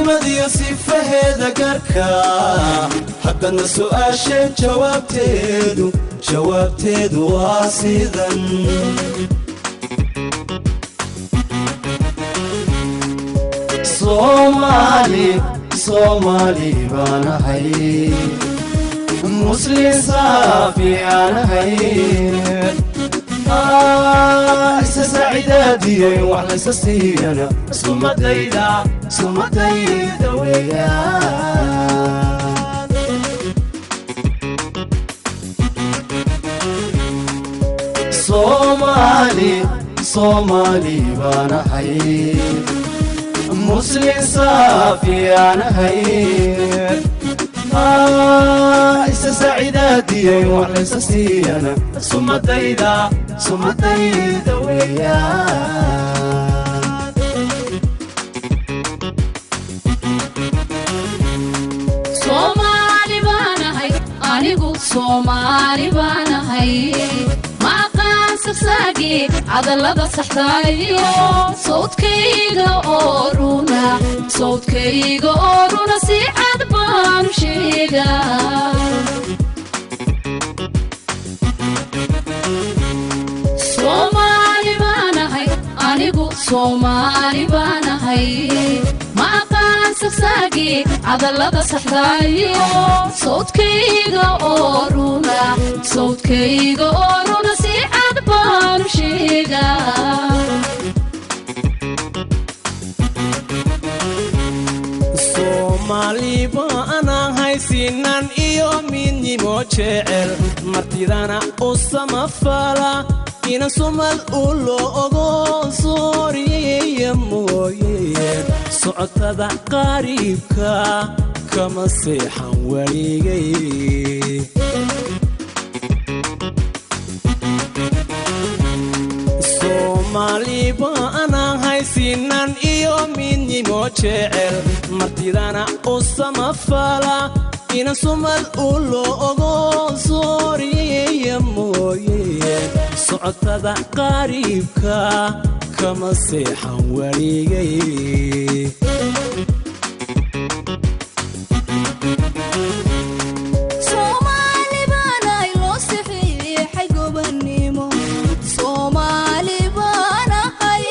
سمدي صفه ذكرك حتى السؤال جوابتيدو واسيدا صومالي بانا هاي مسلم صافي انا هاي سعيداتي وعلى اساسي انا سمتيدا ويا صومالي بانا هاي مسلم صافي انا هاي سعيداتي وعلى اساسي انا سمتيدا ويا Somali bana hay anigu Somali bana hay ma qansaqsagi adalada saxdaayo sawdkayga oruna si cad baan sheegaa Somali bana hay anigu Somali bana hay ma qansaqsagi adalada saxdaayo sawdkayga oruna si cad baan sheegaa Somali bana hay sinan iyo minimo jecel martidana usama fala ina somal ulo ogo sooriye mooye socotada qariibka kama seexan waligay Somali bana hay sinan iyo minimo jecel martidana usama fala ina somal ulo ogo sooriye mooye socotada qariibka kama seexan waligay Somali bana loo saxiixay gobonimo Somali bana hay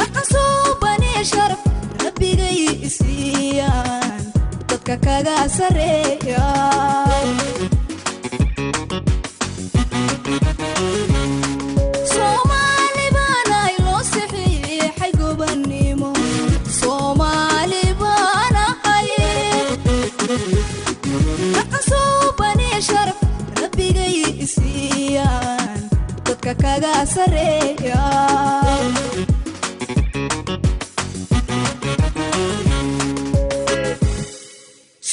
aqsuubani sharaf rabbigay isiyaan dadka kaga sareeya Somali bana loo saxiixay gobonimo Somali bana hay aqsuubani sharaf rabbigay isiyaan dadka kaga sareeya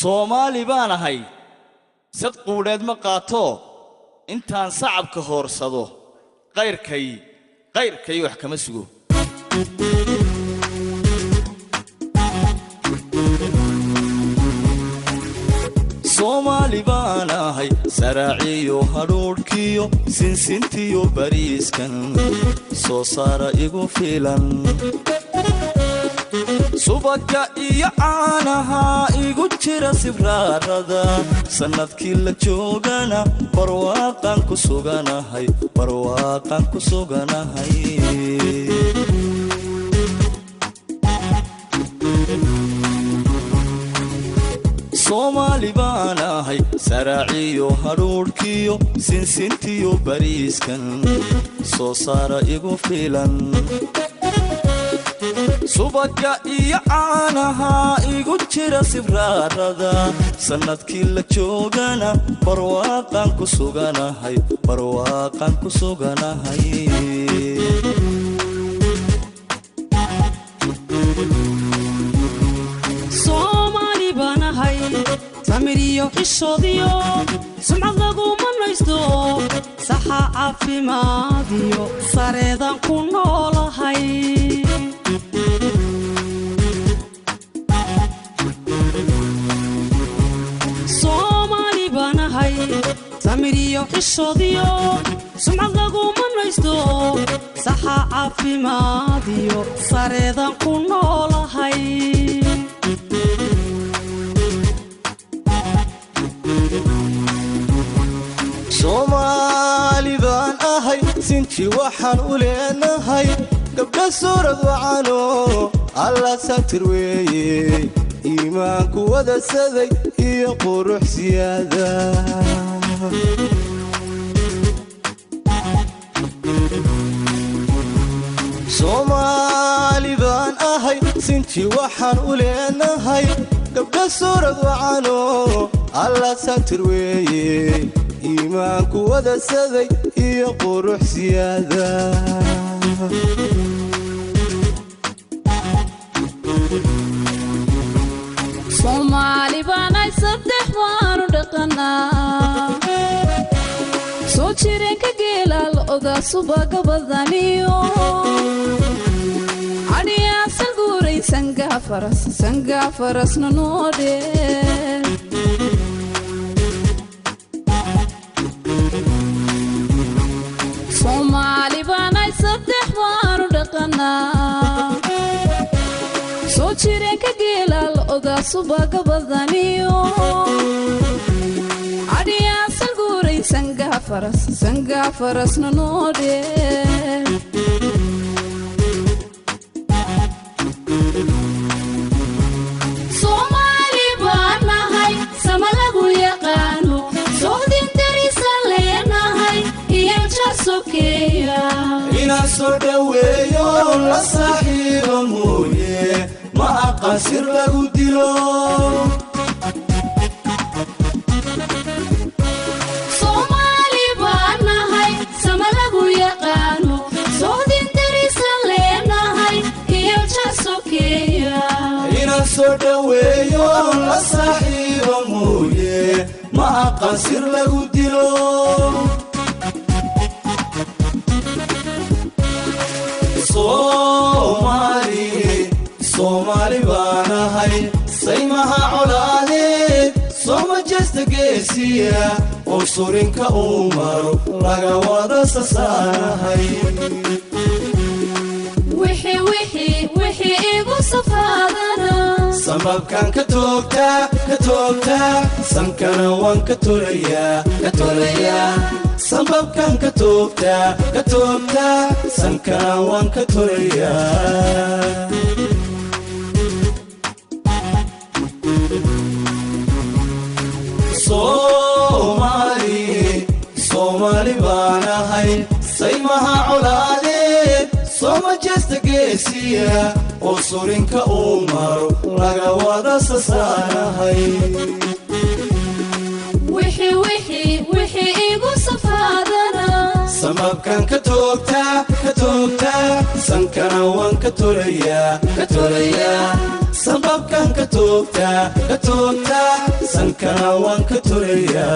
Somali baan ahay sad quuleed ma qaato intaan sacabka hoorsado qayrkay wax kama sugo Somali baan ahay saraaciyo hadhuudhkiyo sinsintiyo bariiskan soo saara igu filan subaga iyo caanaha igu jira sibraarada sanadkii la joogana barwaaqan ku suganahay Somali baan ahay saraaciyo hadhuudhkiyo sinsintiyo bariiskan soo saara igu filan subaga iyo caanaha igu jira sibraarada sanadkii la joogana barwaaqan ku suganahay Somali bana hay tamiriyo xishoodiyo sumcad lagu manaysto saxa caafimaadiyo sareedan ku noolahay Somali bana hay tamiriyo xishoodiyo sumcad lagu manaysto saxa caafimaadiyo sareedan ku noolahay Soomaali baan ahay sinti waxaan u leenahay gabdha suurad wacano alla satir weeye iimaanku wada saday iyo qurux siyaada Soomaali baan ahay sinti waxaan u leenahay gabdha suurad wacano alla satir weeye iimaanku wada saday iyo qurux siyaada Soomaali baan ay saddex waan u dhaqanaa soo jireen ka geelal oga subaga badaniyo adiya sanguuray sanga farasna noode Soomaali baan ay saddex waan u dhaqanaa soo jireen ka geelal oga subaga badaniyo adiya sanguuray sanga farasna noode Soomaali baan nahay sama lagu yaqaano soodin darisan leenahay iyo jasokeeya ina soo dhaweeyo la saaxiibo mooye ma aqasir lagu dilo Soomaali baan nahay sama lagu yaqaano soodin darisan leenahay iyo jasokeeya ina soo dhaweeyo la saaxiibo mooye ma aqasir lagu dilo Soomaali baan ahay saymaha colaadeed sooma jeesta geesiya oo surinka uu maro laga wada sasaanahay wixii igu safaadana sababkan ka toogtaa sankana waan ka tolayaa sababkan ka toogtaa sankana waan ka tolayaa Soomaali baan ahay saymaha colaadeed sooma jeesta geesiya oo surinka uu maro laga wada sasaanahay wixii igu safaadana sababkan ka toogtaa sankana waan ka tolayaa sababkan ka toogtaa sankana waan ka tolayaa